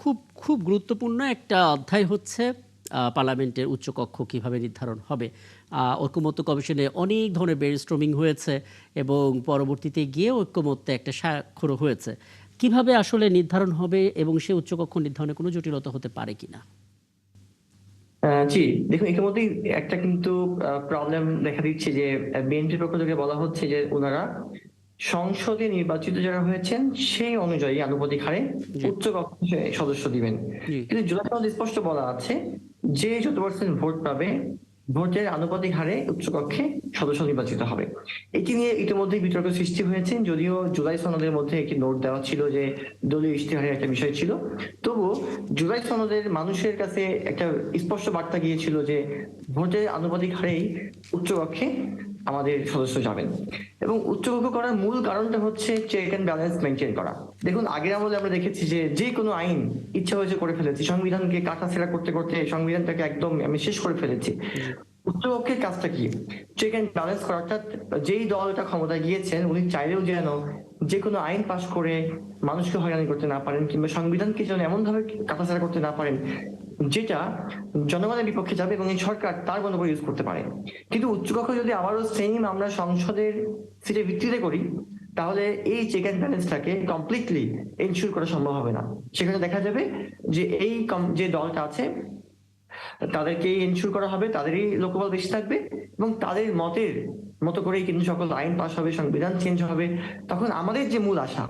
খুব খুব গুরুত্বপূর্ণ একটা অধ্যায় হচ্ছে পার্লামেন্টের উচ্চকক্ষ কিভাবে নির্ধারণ হবে। ঐকমত্য কমিশনে অনেক ধরনের ব্রেনস্টর্মিং হয়েছে এবং পরবর্তীতে গিয়ে ঐকমত্যে একটা স্বাক্ষরও হয়েছে। কিভাবে আসলে নির্ধারণ হবে এবং সে উচ্চকক্ষ নির্ধারণে কোনো জটিলতা হতে পারে কিনা? জি, দেখুন ইতিমধ্যেই একটা কিন্তু প্রবলেম দেখা দিচ্ছে যে বিএনপির পক্ষ থেকে বলা হচ্ছে যে ওনারা সংসদে নির্বাচিত যারা হয়েছেন সেই অনুযায়ী আনুপাতিক হারে জি উচ্চ কক্ষে সদস্য দিবেন। জি কিন্তু জুলাই সনদে স্পষ্ট বলা আছে যে যত পার্সেন্ট ভোট পাবে ভোটের আনুপাতিক হারে উচ্চ কক্ষে সদস্য নির্বাচিত হবে। এটি নিয়ে ইতিমধ্যে বিতর্ক সৃষ্টি হয়েছে, যদিও জুলাই সনদের মধ্যে একটি নোট দেওয়া ছিল যে দলীয় ইশতেহারের একটা বিষয় ছিল, তবুও জুলাই সনদের মানুষের কাছে একটা স্পষ্ট বার্তা গিয়েছিল যে ভোটের আনুপাতিক হারেই উচ্চকক্ষে আমাদের সদস্য যাবেন। এবং উচ্চকক্ষ করার মূল কারণটা হচ্ছে চেক অ্যান্ড ব্যালেন্স মেনটেন করা। দেখুন আগের আমলে আমরা দেখেছি যে যে কোনো আইন ইচ্ছা হয়েছে করে ফেলেছি, সংবিধানকে কাটাছেড়া করতে করতে সংবিধানটাকে একদম আমি শেষ করে ফেলেছি। জি উচ্চকক্ষের কাজটা কি? চেক অ্যান্ড ব্যালেন্স করা, অর্থাৎ যেই দল এটা ক্ষমতায় গিয়েছেন উনি চাইলেও যেন যে কোনো আইন পাশ করে মানুষকে হয়রানি করতে না পারেন, কিংবা সংবিধানকে যেন এমন ভাবে কাটাছেড়া করতে না পারেন যেটা জনগণের বিপক্ষে যাবে এবং এই সরকার তার মতো করে ইউজ করতে পারে। কিন্তু উচ্চকক্ষ যদি আবারও সেম আমরা সংসদের সিটের ভিত্তিতে করি, তাহলে এই চেক অ্যান্ড ব্যালেন্সটাকে কমপ্লিটলি এনশিওর করা সম্ভব হবে না। সেখানে দেখা যাবে যে যে দলটা আছে তাদেরকেই এনশিওর করা হবে, তাদেরই লোকবল বেশি থাকবে এবং তাদের মতের মতো করেই কিন্তু সকল আইন পাস হবে, সংবিধান চেঞ্জ হবে। তখন আমাদের যে মূল আশা,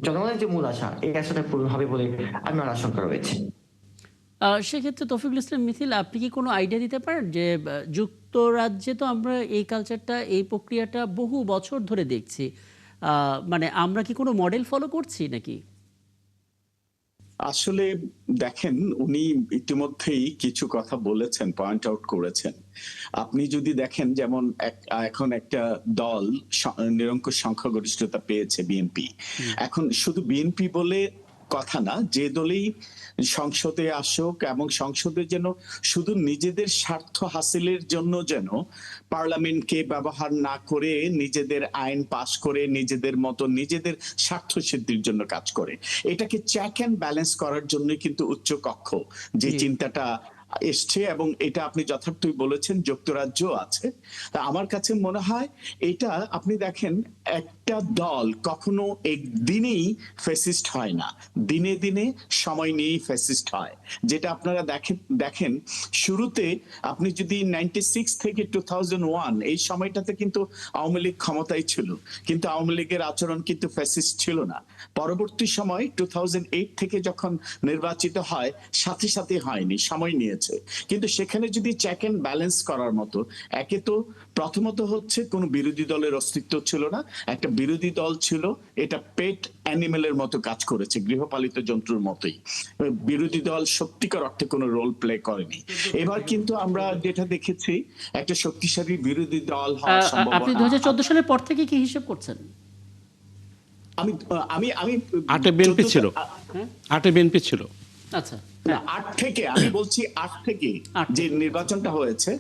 জনগণের যে মূল আশা, এই আশাটা পূরণ হবে বলে আমার আশঙ্কা রয়েছে। সেক্ষেত্রে তৌফিকুল ইসলাম মিথিল, আপনি কি কোনো আইডিয়া দিতে পারেন যে যুক্তরাজ্যে তো আমরা এই কালচারটা, এই প্রক্রিয়াটা বহু বছর ধরে দেখছি, মানে আমরা কি কোনো মডেল ফলো করছি নাকি? আসলে দেখেন, উনি ইতিমধ্যেই কিছু কথা বলেছেন, পয়েন্ট আউট করেছেন। আপনি যদি দেখেন, যেমন এখন একটা দল নিরঙ্কুশ সংখ্যাগরিষ্ঠতা পেয়েছে, বিএনপি। এখন শুধু বিএনপি বলে কথা না, যে দলেই সংসদে আসুক এবং সংসদে যেন শুধু নিজেদের স্বার্থ হাসিলের জন্য যেন পার্লামেন্টকে ব্যবহার না করে নিজেদের আইন পাস করে নিজেদের মতো নিজেদের স্বার্থ সিদ্ধির জন্য কাজ করে, এটাকে চেক অ্যান্ড ব্যালেন্স করার জন্য কিন্তু উচ্চ কক্ষ যে চিন্তাটা এসছে, এবং এটা আপনি যথার্থই বলেছেন, যুক্তরাজ্য আছে। তা আমার কাছে মনে হয় এটা, আপনি দেখেন, একটা দল কখনো একদিনেই ফ্যাসিস্ট হয় না, দিনে দিনে সময় নিয়েই ফ্যাসিস্ট হয়। যেটা আপনারা দেখেন শুরুতে, আপনি যদি 96 থেকে 2001 এই সময়টাতে কিন্তু আওয়ামী লীগ ক্ষমতায় ছিল, কিন্তু আওয়ামী লীগের আচরণ কিন্তু ফ্যাসিস্ট ছিল না। পরবর্তী সময় 2008 থেকে যখন নির্বাচিত হয়, সাথে সাথে হয়নি, সময় নিয়েছে। কিন্তু সেখানে যদি চেক এন্ড ব্যালেন্স করার মতো, একে তো প্রথমত হচ্ছে কোন বিরোধী দলের অস্তিত্ব ছিল না। একটা বিরোধী দল ছিল, এটা পেট অ্যানিমেলের মতো কাজ করেছে, গৃহপালিত জন্তুর মতোই। বিরোধী দল সত্যিকার অর্থে কোনো রোল প্লে করেনি। এবার কিন্তু আমরা যেটা দেখেছি, একটা শক্তিশালী বিরোধী দল হওয়ার আপনি সম্ভাবনা। 2014 সালের পর থেকে কি হিসাব করছেন? আমি আমি আমি 8-এ বিএনপি ছিল, 8-এ বিএনপি ছিল। আচ্ছা, না, 8 থেকে আমি বলছি, 8 থেকে যে নির্বাচনটা হয়েছে,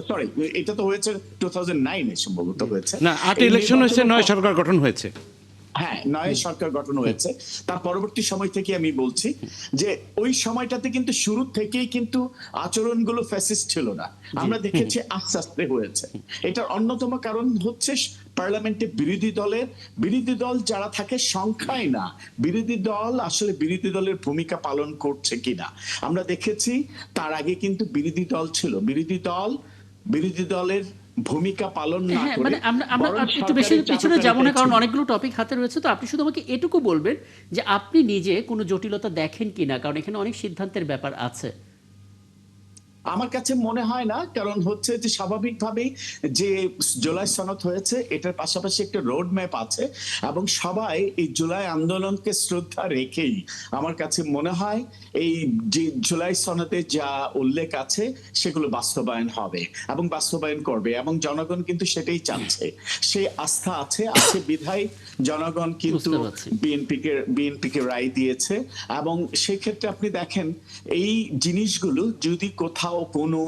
সরি, এটা তো হয়েছে 2009 এ সম্ভবত হয়েছে। না, 8-এ ইলেকশন হয়েছে, 9 সরকার গঠন হয়েছে। হ্যাঁ, 9 সরকার গঠন হয়েছে। তার পরবর্তী সময় থেকে আমি বলছি যে ওই সময়টাতে কিন্তু শুরু থেকেই কিন্তু আচরণগুলো ফ্যাসিস্ট ছিল না, আমরা দেখেছি আস্তে আস্তে হয়েছে। এটার অন্যতম কারণ হচ্ছে পার্লামেন্টে বিরোধী দল যারা থাকে সংখ্যায় না, বিরোধী দল আসলে বিরোধী দলের ভূমিকা পালন করছে কিনা আমরা দেখেছি। তার আগে কিন্তু বিরোধী দল ছিল, বিরোধী দলের ভূমিকা পালন না করে, মানে আমরা একটু বেশি পিছনে যাব না, কারণ অনেকগুলো টপিক হাতে রয়েছে। তো আপনি শুধু আমাকে এটুকু বলবেন যে আপনি নিজে কোনো জটিলতা দেখেন কিনা, কারণ এখানে অনেক সিদ্ধান্তের ব্যাপার আছে। আমার কাছে মনে হয় না, কারণ হচ্ছে যে স্বাভাবিকভাবেই যে জুলাই সনদ হয়েছে, এটার পাশাপাশি একটা রোড ম্যাপ আছে, এবং সবাই এই জুলাই আন্দোলনকে শ্রদ্ধা রেখেই আমার কাছে মনে হয় এই যে জুলাই সনদে যা উল্লেখ আছে সেগুলো বাস্তবায়ন হবে এবং বাস্তবায়ন করবে, এবং জনগণ কিন্তু সেটাই চাচ্ছে। সে আস্থা আছে বিধায় জনগণ কিন্তু বিএনপিকে রায় দিয়েছে। এবং সেক্ষেত্রে আপনি দেখেন, এই জিনিসগুলো যদি কোথাও কোথাও কোনো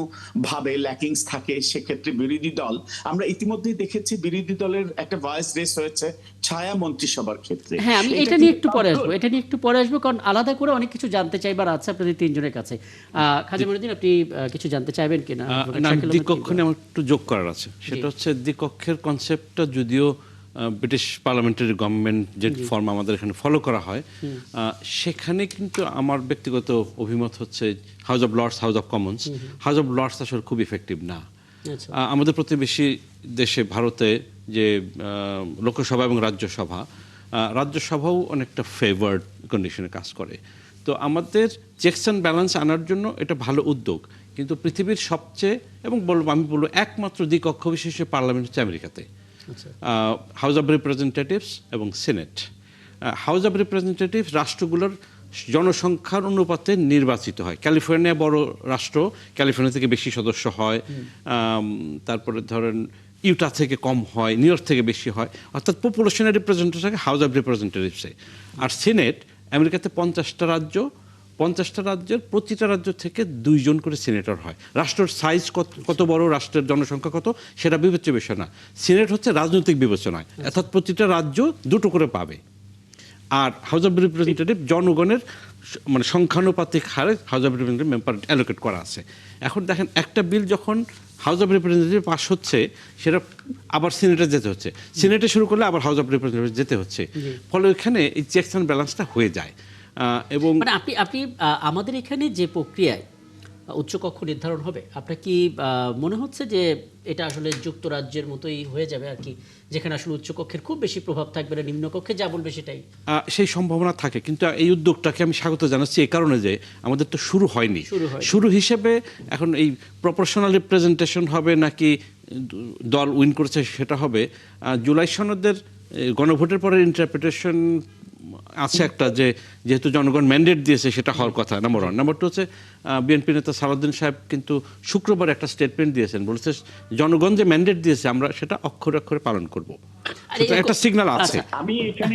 ভাবে ল্যাকিংস থাকে, সেক্ষেত্রে বিরোধী দল, আমরা ইতিমধ্যেই দেখেছি বিরোধী দলের একটা ভয়েস রেস হয়েছে ছায়া মন্ত্রিসভার ক্ষেত্রে। হ্যাঁ, আমি এটা নিয়ে একটু পরে আসবো, কারণ আলাদা করে অনেক কিছু জানতে চাইবার আছে আপনাদের তিনজনের কাছে। খাজা মঈনুদ্দিন, আপনি কিছু জানতে চাইবেন কিনা? দ্বিকক্ষ নিয়ে আমার একটু যোগ করার আছে। সেটা হচ্ছে দ্বিকক্ষের কনসেপ্টটা যদিও ব্রিটিশ পার্লামেন্টারি গভর্নমেন্ট যে ফর্ম আমাদের এখানে ফলো করা হয়, সেখানে কিন্তু আমার ব্যক্তিগত অভিমত হচ্ছে House of Lords, House of Commons, House of Lords আসলে খুব ইফেক্টিভ না। আমাদের প্রতিবেশী দেশে ভারতে যে লোকসভা এবং রাজ্যসভা, রাজ্যসভাও অনেকটা ফেভার্ড কন্ডিশনে কাজ করে। তো আমাদের চেকস অ্যান্ড ব্যালেন্স আনার জন্য এটা ভালো উদ্যোগ, কিন্তু পৃথিবীর সবচেয়ে এবং আমি বলবো একমাত্র দ্বিকক্ষ বিশিষ্ট পার্লামেন্ট হচ্ছে আমেরিকাতে, হাউস অব রিপ্রেজেন্টেটিভস এবং সিনেট। হাউস অব রিপ্রেজেন্টেটিভস রাষ্ট্রগুলোর জনসংখ্যার অনুপাতে নির্বাচিত হয়। ক্যালিফোর্নিয়া বড় রাষ্ট্র, ক্যালিফোর্নিয়া থেকে বেশি সদস্য হয়, তারপরে ধরেন ইউটা থেকে কম হয়, নিউ ইয়র্ক থেকে বেশি হয়, অর্থাৎ পপুলেশনের রিপ্রেজেন্টেটিভ থাকে হাউস অব রিপ্রেজেন্টেটিভসে। আর সিনেট আমেরিকাতে 50টা রাজ্য, 50টা রাজ্যের প্রতিটা রাজ্য থেকে 2 জন করে সিনেটর হয়। রাষ্ট্রের সাইজ কত বড়, রাষ্ট্রের জনসংখ্যা কত, সেটা বিবেচ্য বিষয় না। সিনেট হচ্ছে রাজনৈতিক বিবেচনায়, অর্থাৎ প্রতিটা রাজ্য 2টো করে পাবে। আর হাউস অব রিপ্রেজেন্টেটিভ জনগণের মানে সংখ্যানুপাতিক হারে house of representative member allocate করা আছে। এখন দেখেন, একটা বিল যখন হাউস অব রিপ্রেজেন্টেটিভ পাস হচ্ছে, সেটা আবার সিনেটে যেতে হচ্ছে, সিনেটে শুরু করলে আবার হাউস অব রিপ্রেজেন্টেটিভ যেতে হচ্ছে, ফলে ওইখানে এই চেকস অ্যান্ড ব্যালেন্সটা হয়ে যায়। এবং মানে আপনি আমাদের এখানে যে প্রক্রিয়ায় উচ্চকক্ষ নির্ধারণ হবে, আপনার কি মনে হচ্ছে যে এটা আসলে যুক্তরাজ্যের মতোই হয়ে যাবে আর কি, যেখানে আসলে উচ্চকক্ষের খুব বেশি প্রভাব থাকবে না, নিম্নকক্ষে যা বলবে সেটাই? সেই সম্ভাবনা থাকে, কিন্তু এই উদ্যোগটাকে আমি স্বাগত জানাচ্ছি এই কারণে যে আমাদের তো শুরু হয়নি। শুরু হিসেবে এখন এই প্রপোর্শনাল রিপ্রেজেন্টেশন হবে নাকি দল উইন করেছে সেটা হবে। জুলাই সনদের গণভোটের পরের ইন্টারপ্রিটেশন আছে একটা, যে যেহেতু জনগণ ম্যান্ডেট দিয়েছে সেটা হওয়ার কথা, নাম্বার 1। নাম্বার 2 হচ্ছে বিএনপি নেতা সালাউদ্দিন সাহেব কিন্তু শুক্রবার একটা স্টেটমেন্ট দিয়েছেন, বলেছে জনগণ যে ম্যান্ডেট দিয়েছে আমরা সেটা অক্ষরে অক্ষরে পালন করব। একটা সিগন্যাল আছে। আমি এখানে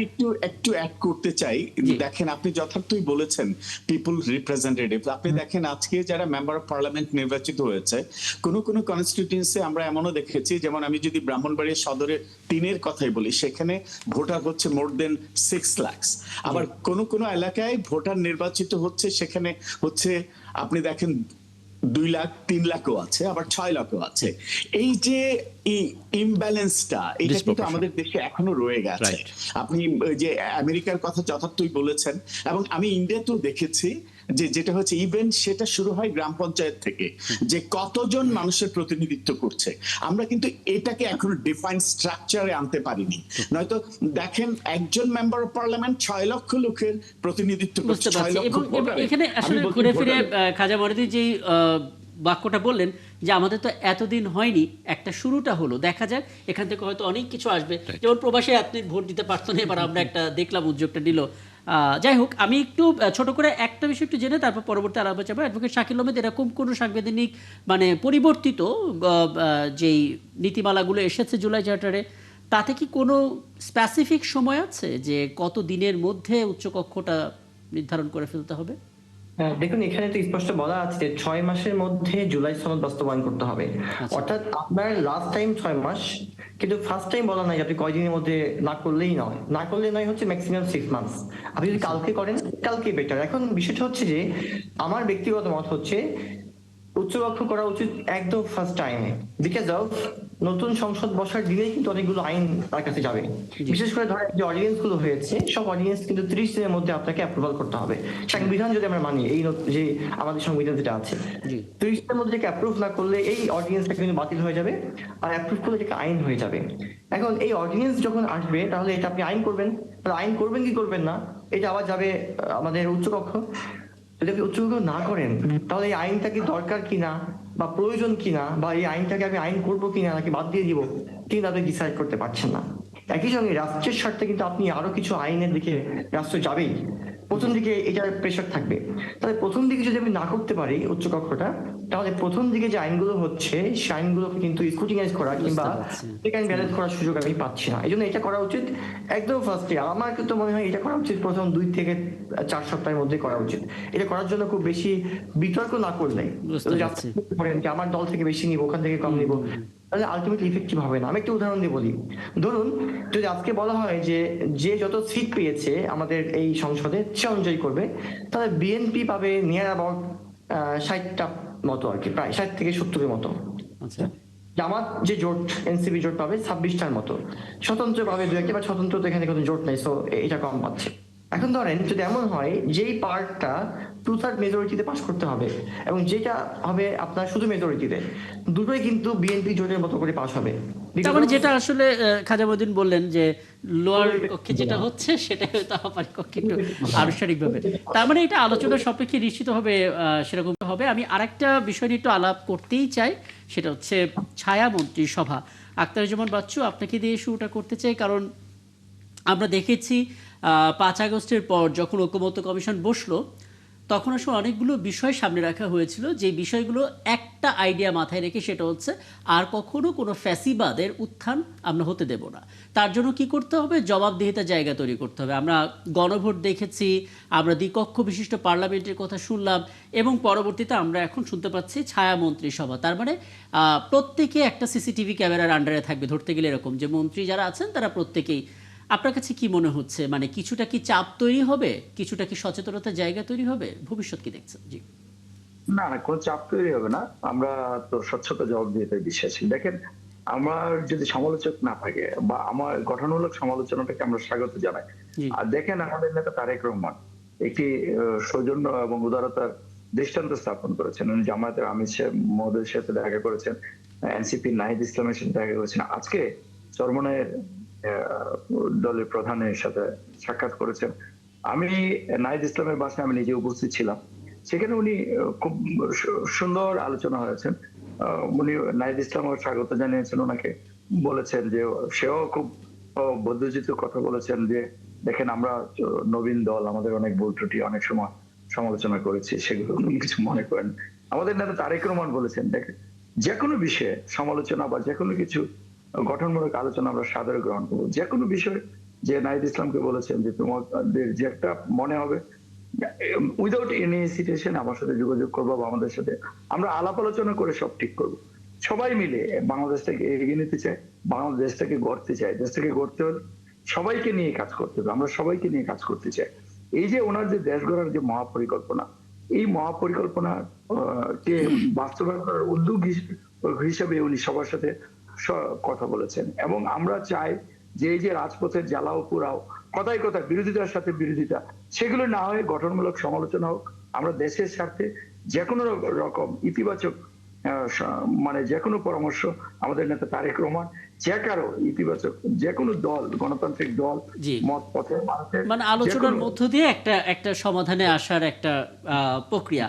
একটু অ্যাড করতে চাই। দেখেন, আপনি যথার্থই বলেছেন পিপল রিপ্রেজেন্টেটিভ। আপনি দেখেন আজকে যারা মেম্বার অফ পার্লামেন্ট নির্বাচিত হয়েছে, কোন কনস্টিটিউয়েন্সি আমরা এমনও দেখেছি, যেমন আমি যদি ব্রাহ্মণবাড়িয়া সদরের 3-এর কথাই বলি, সেখানে ভোটার হচ্ছে মোর দেন 6 লাখ। আবার কোন এলাকায় ভোটার নির্বাচিত হচ্ছে, সেখানে হচ্ছে আপনি দেখেন 2 লাখ, 3 লাখও আছে, আবার 6 লাখও আছে। এই যে ইমব্যালেন্সটা, এটা কিন্তু আমাদের দেশে এখনো রয়ে গেছে। আপনি যে আমেরিকার কথা যথার্থই বলেছেন, এবং আমি ইন্ডিয়াতেও দেখেছি যে যেটা হচ্ছে ইভেন সেটা শুরু হয় গ্রাম পঞ্চায়েত থেকে, যে কতজন মানুষের প্রতিনিধিত্ব করছে। আমরা কিন্তু এটাকে এখনো ডিফাইন স্ট্রাকচারে আনতে পারিনি। নয়তো দেখেন, একজন মেম্বার অফ পার্লামেন্ট 6 লক্ষ লোকের প্রতিনিধিত্ব করছে, 6 লক্ষ ভোটার। এখানে আসলে ঘুরে ফিরে খাজা মঈনুদ্দিন যেই বাক্যটা বললেন যে আমাদের তো এতদিন হয়নি, একটা শুরুটা হলো, দেখা যাক এখান থেকে হয়তো অনেক কিছু আসবে। যেমন প্রবাসী অ্যাথলিট ভোট দিতে পারতো না, এবার আমরা একটা দেখলাম উদ্যোগটা নিল। যাই হোক, আমি একটু ছোট করে একটা বিষয় একটু জেনে তারপর পরবর্তী আলাপ যাবো। অ্যাডভোকেট শাকিল আহমেদ, এরকম কোনো সাংবিধানিক মানে পরিবর্তিত যেই নীতিমালাগুলো এসেছে জুলাই চার্টারে, তাতে কি কোনো স্পেসিফিক সময় আছে যে কত দিনের মধ্যে উচ্চকক্ষটা নির্ধারণ করে ফেলতে হবে? দেখুন, এখানে তো স্পষ্ট বলা আছে 6 মাসের মধ্যে জুলাই সনদ বাস্তবায়ন করতে হবে। অর্থাৎ আপনার লাস্ট টাইম 6 মাস, কিন্তু ফার্স্ট টাইম বলা নাই আপনি কয়দিনের মধ্যে না করলেই নয় হচ্ছে ম্যাক্সিমাম 6 মান্থস। আপনি যদি কালকে করেন, কালকে বেটার। এখন বিষয়টা হচ্ছে যে আমার ব্যক্তিগত মত হচ্ছে উচ্চকক্ষ করা উচিত একদম ফার্স্ট টাইমে, বিকজ অফ নতুন সংসদ বসার দিনেই কিন্তু অনেকগুলো আইন তার কাছে যাবে। বিশেষ করে ধরেন যে অর্ডিন্যান্স গুলো হয়েছে, সব অর্ডিন্যান্স কিন্তু 30 দিনের মধ্যে আপনাকে অ্যাপ্রুভাল করতে হবে। সংবিধান যদি আমরা মানি, এই যে আমাদের সংবিধান যেটা আছে, 30 দিনের মধ্যে অ্যাপ্রুভ না করলে এই অর্ডিন্যান্সটা কিন্তু বাতিল হয়ে যাবে, আর অ্যাপ্রুভ করলে এটা আইন হয়ে যাবে। এখন এই অর্ডিন্যান্স যখন আসবে, তাহলে এটা আপনি আইন করবেন, তাহলে আইন করবেন কি করবেন না, এটা আবার যাবে আমাদের উচ্চকক্ষ। যদি আপনি উচ্চকক্ষ না করেন, তাহলে এই আইনটা কি দরকার কিনা বা প্রয়োজন কিনা, বা এই আইনটাকে আমি আইন করবো কিনা নাকি বাদ দিয়ে দিব, কিন্তু আপনি ডিসাইড করতে পারছেন না। একই সঙ্গে রাষ্ট্রের স্বার্থে কিন্তু আপনি আরো কিছু আইনের দিকে রাষ্ট্র যাবেই। প্রথম দিকে এটার প্রেশার থাকবে। তাহলে প্রথম দিকে যদি আমি না করতে পারি উচ্চকক্ষটা, তাহলে প্রথম দিকে যে আইনগুলো হচ্ছে সেই আইনগুলোকে কিন্তু স্ক্রুটিনাইজ করা কিংবা পারছি। চেক অ্যান্ড ব্যালেন্স করার সুযোগ আমি পাচ্ছি না। এই জন্য এটা করা উচিত একদম ফার্স্টে। আমার কিন্তু মনে হয় এটা করা উচিত প্রথম 2 থেকে 4 সপ্তাহের মধ্যে করা উচিত। এটা করার জন্য খুব বেশি বিতর্ক না করলে, বুঝতে যদি পারছি। আপনি বলতে পারেন যে আমার দল থেকে বেশি নিব, ওখান থেকে কম নিব, তাহলে আলটিমেটলি ইফেক্টিভ হবে না। আমি একটা উদাহরণ দিয়ে বলি। ধরুন যদি আজকে বলা হয় যে যে যত সিট পেয়েছে আমাদের এই সংসদে সে অনুযায়ী করবে, তাহলে বিএনপি পাবে নিয়ার অ্যাবাউট 60টা মতো আর কি, প্রায় 60 থেকে 70-এর মতো। আচ্ছা, জামাত যে জোট, এনসিপি জোট পাবে 26টার মতো, স্বতন্ত্র পাবে 2-1, বা স্বতন্ত্র তো এখানে কোনো জোট নেই, সো এটা কম পাচ্ছে। এখন ধরেন যদি এমন হয় যেই পার্টটা 2/3 মেজরিটিতে পাস করতে হবে এবং যেটা হবে আপনার শুধু মেজরিটিতে, দুটোই কিন্তু বিএনপি জোটের মতো করে পাস হবে। তার মানে যেটা আসলে খাজা মঈনুদ্দিন বললেন যে লোয়ার কক্ষে যেটা হচ্ছে সেটা হয়তো আপার কক্ষে একটু আনুষ্ঠানিকভাবে, তার মানে এটা আলোচনার সাপেক্ষে নিশ্চিতভাবে সেরকম হবে। আমি আরেকটা বিষয় নিয়ে একটু আলাপ করতেই চাই, সেটা হচ্ছে ছায়া মন্ত্রিসভা। আখতারুজ্জামান বাচ্চু, আপনাকে দিয়ে শুরুটা করতে চাই, কারণ আমরা দেখেছি 5 আগস্টের পর যখন ঐকমত্য কমিশন বসলো, তখন আসলে অনেকগুলো বিষয় সামনে রাখা হয়েছিল, যে বিষয়গুলো একটা আইডিয়া মাথায় রেখে, সেটা হচ্ছে আর কখনো কোনো ফ্যাসিবাদের উত্থান আমরা হতে দেব না। তার জন্য কি করতে হবে? জবাবদিহিতার জায়গা তৈরি করতে হবে। আমরা গণভোট দেখেছি, আমরা দ্বিকক্ষ বিশিষ্ট পার্লামেন্টের কথা শুনলাম, এবং পরবর্তীতে আমরা এখন শুনতে পাচ্ছি ছায়া মন্ত্রিসভা। তার মানে প্রত্যেকে একটা সিসিটিভি ক্যামেরার আন্ডারে থাকবে, ধরতে গেলে এরকম যে মন্ত্রী যারা আছেন তারা প্রত্যেকেই। আপনার কাছে কি মনে হচ্ছে, মানে কিছুটা কি চাপ তৈরি হবে, কিছুটা কি সচেতনতার জায়গা তৈরি হবে? ভবিষ্যৎ কি দেখছেন? জি। না না, কোনো চাপ তৈরি হবে না। আমরা তো স্বচ্ছতা জবাবদিহিতায় বিশ্বাসী। দেখেন, আমার যদি সমালোচক না থাকে বা আমার গঠনমূলক সমালোচনাটাকে আমরা স্বাগত জানাই। জি। আর দেখেন, আমাদের নেতা তারেক রহমান একটি সৌজন্য এবং উদারতার দৃষ্টান্ত স্থাপন করেছেন। উনি জামায়াতের আমির মহোদয়ের সাথে দেখা করেছেন, এনসিপি নাহিদ ইসলামের সাথে দেখা করেছেন, আজকে চরমনাইয়ের দলের প্রধানের সাথে সাক্ষাৎ করেছেন। আমি নাহিদ ইসলামের বাসায় আমি নিজে উপস্থিত ছিলাম। সেখানে উনি খুব সুন্দর আলোচনা হয়েছেন। উনি নাহিদ ইসলামও স্বাগত জানিয়েছেন ওনাকে, বলেছেন যে সেও খুব বদ্ধজিত কথা বলেছেন যে দেখেন, আমরা নবীন দল, আমাদের অনেক ভুল ত্রুটি অনেক সময় সমালোচনা করেছি, সেগুলো উনি কিছু মনে করেন। আমাদের নেতা তারেক রহমান বলেছেন, দেখেন, যে কোনো বিষয়ে সমালোচনা বা যে কোনো কিছু গঠনমূলক আলোচনা আমরা সাদরে গ্রহণ করবো। যে কোনো বিষয়, যে নাহিদ ইসলামকে বলেছেন যে তোমাদের যে একটা মনে হবে উইদাউট এনি হেসিটেশন আমার সাথে যোগাযোগ করবো বা আমাদের সাথে আমরা আলাপ আলোচনা করে সব ঠিক করবো। সবাই মিলে বাংলাদেশটাকে এগিয়ে নিতে চায়, বাংলাদেশটাকে গড়তে চায়। দেশটাকে গড়তে হলে সবাইকে নিয়ে কাজ করতে হবে, আমরা সবাইকে নিয়ে কাজ করতে চাই। এই যে ওনার যে দেশ গড়ার যে মহাপরিকল্পনা, এই মহাপরিকল্পনা কে বাস্তবায়ন করার উদ্যোগ হিসেবে উনি সবার সাথে কথা বলেছেন। এবং আমরা চাই যে এই যে রাজপথের জ্বালাও পোড়াও, কথায় কথায় বিরোধিতার সাথে বিরোধিতা, সেগুলো না হয়ে গঠনমূলক সমালোচনা হোক। আমরা দেশের স্বার্থে যে কোনো রকম ইতিবাচক মানে যে কোনো পরামর্শ আমাদের নেতা তারেক রহমান, যে কারো ইতিবাচক যে কোনো দল, গণতান্ত্রিক দল, জি। মত পথে মানুষের মানে আলোচনার মধ্য দিয়ে একটা একটা সমাধানে আসার একটা প্রক্রিয়া।